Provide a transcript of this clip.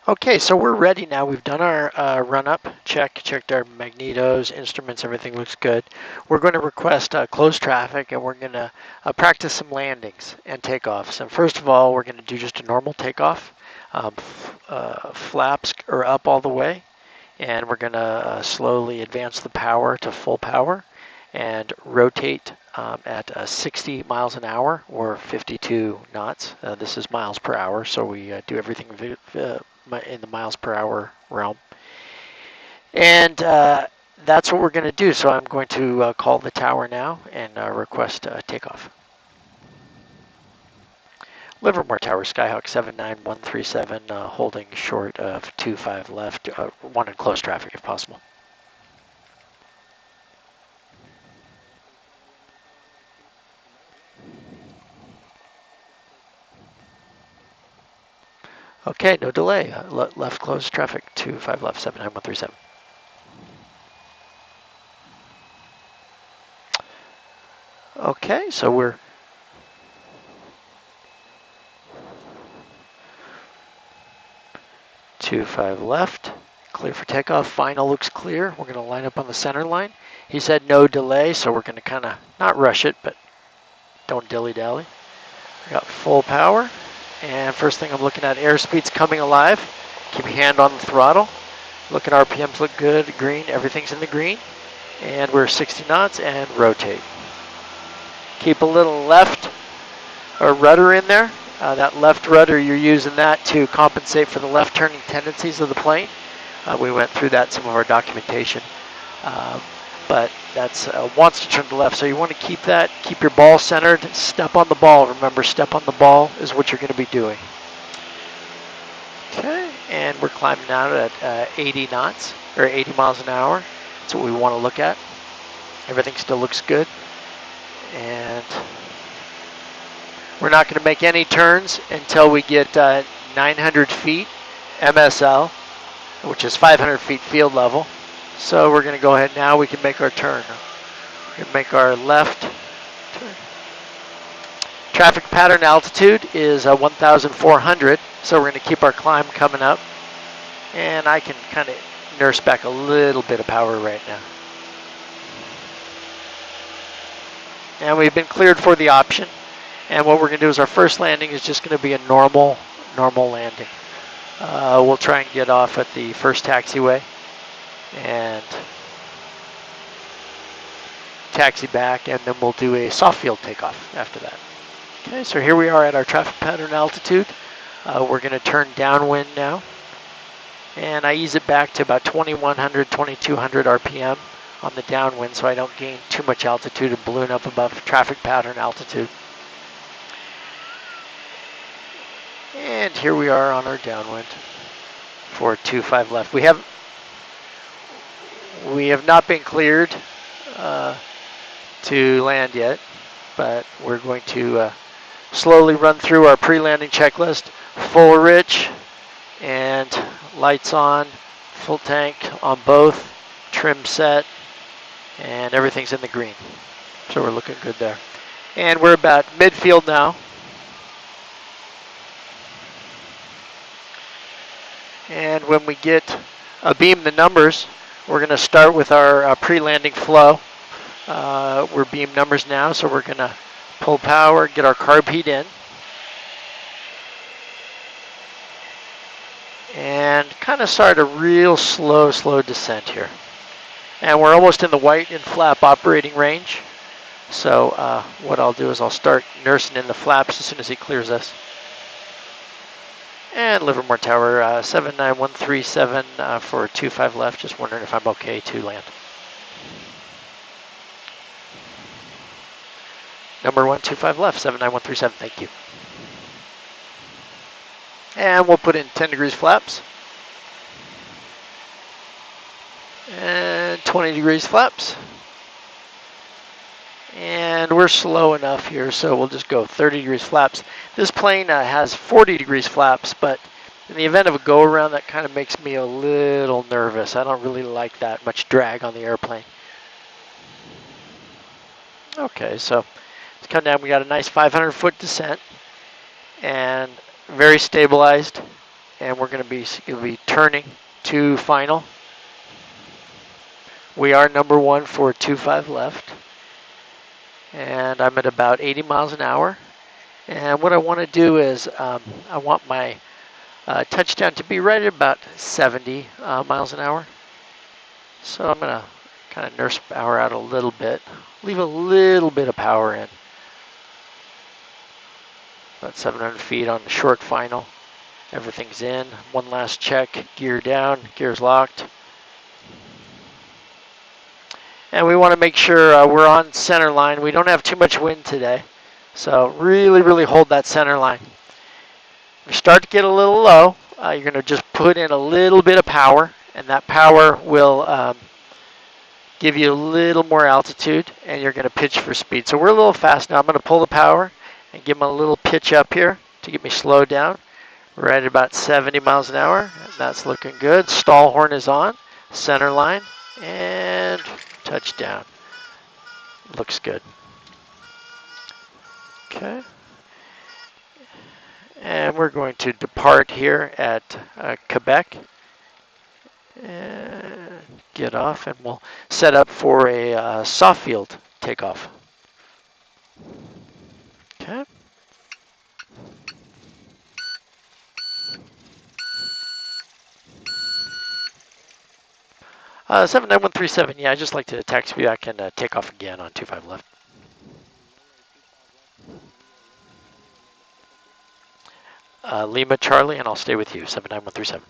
Okay, so we're ready now. We've done our run-up check, checked our magnetos, instruments, everything looks good. We're going to request closed traffic, and we're going to practice some landings and takeoffs. And first of all, we're going to do just a normal takeoff. Flaps are up all the way, and we're going to slowly advance the power to full power and rotate at 60 miles an hour or 52 knots. This is miles per hour, so we do everything in the miles per hour realm. And that's what we're going to do. So I'm going to call the tower now and request takeoff. Livermore Tower, Skyhawk 79137, holding short of 25 left, 1 in close traffic if possible. Okay, no delay. Left close traffic, 25 left, 79137. Okay, so we're 25 left, clear for takeoff. Final looks clear. We're going to line up on the center line. He said no delay, so we're going to kind of not rush it, but don't dilly-dally. We got full power, and first thing I'm looking at, airspeed's coming alive. Keep your hand on the throttle. Look at RPMs, look good, green, everything's in the green. And we're 60 knots and rotate. Keep a little left or rudder in there. That left rudder, you're using that to compensate for the left turning tendencies of the plane. We went through that in some of our documentation. But that's wants to turn to the left, so you want to keep that, keep your ball centered, step on the ball. Remember, step on the ball is what you're going to be doing. Okay, and we're climbing out at 80 knots, or 80 miles an hour. That's what we want to look at. Everything still looks good. And we're not going to make any turns until we get 900 feet MSL, which is 500 feet field level. So we're going to go ahead now. We can make our turn. We're going to make our left turn. Traffic pattern altitude is 1,400. So we're going to keep our climb coming up. And I can kind of nurse back a little bit of power right now. And we've been cleared for the option. And what we're going to do is our first landing is just going to be a normal landing. We'll try and get off at the first taxiway and taxi back, and then we'll do a soft field takeoff after that. Okay, so here we are at our traffic pattern altitude. We're going to turn downwind now, and I ease it back to about 2,100, 2,200 RPM on the downwind so I don't gain too much altitude and balloon up above traffic pattern altitude. And here we are on our downwind for 25 left. We have not been cleared to land yet, but we're going to slowly run through our pre-landing checklist. Full rich and lights on, full tank on both, trim set, and everything's in the green. So we're looking good there. And we're about midfield now. And when we get beam the numbers, we're going to start with our pre-landing flow. We're beam numbers now, so we're going to pull power, get our carb heat in, and kind of start a real slow descent here. And we're almost in the white and flap operating range. So what I'll do is I'll start nursing in the flaps as soon as he clears us. And Livermore Tower, 79137 for 25 left. Just wondering if I'm okay to land. Number 125 left, 79137, thank you. And we'll put in 10 degrees flaps. And 20 degrees flaps. And we're slow enough here, so we'll just go 30 degrees flaps. This plane has 40 degrees flaps, but in the event of a go-around, that kind of makes me a little nervous. I don't really like that much drag on the airplane. Okay, so let's come down. We got a nice 500-foot descent, and very stabilized. and we're going to be turning to final. We are number 1 for 25 left, and I'm at about 80 miles an hour. And what I want to do is I want my touchdown to be right at about 70 miles an hour. So I'm going to kind of nurse power out a little bit, leave a little bit of power in. About 700 feet on the short final. Everything's in. One last check. Gear down. Gear's locked. And we want to make sure we're on center line. We don't have too much wind today. So really, really hold that center line. If you start to get a little low, you're going to just put in a little bit of power. And that power will give you a little more altitude. And you're going to pitch for speed. So we're a little fast now. I'm going to pull the power and give them a little pitch up here to get me slowed down. Right at about 70 miles an hour. That's looking good. Stall horn is on. Center line. And touchdown. Looks good. Okay. And we're going to depart here at Quebec. And get off, and we'll set up for a soft field takeoff. Okay. 79137, yeah, I just like to taxi back and take off again on 25 left. Lima Charlie, and I'll stay with you, 79137.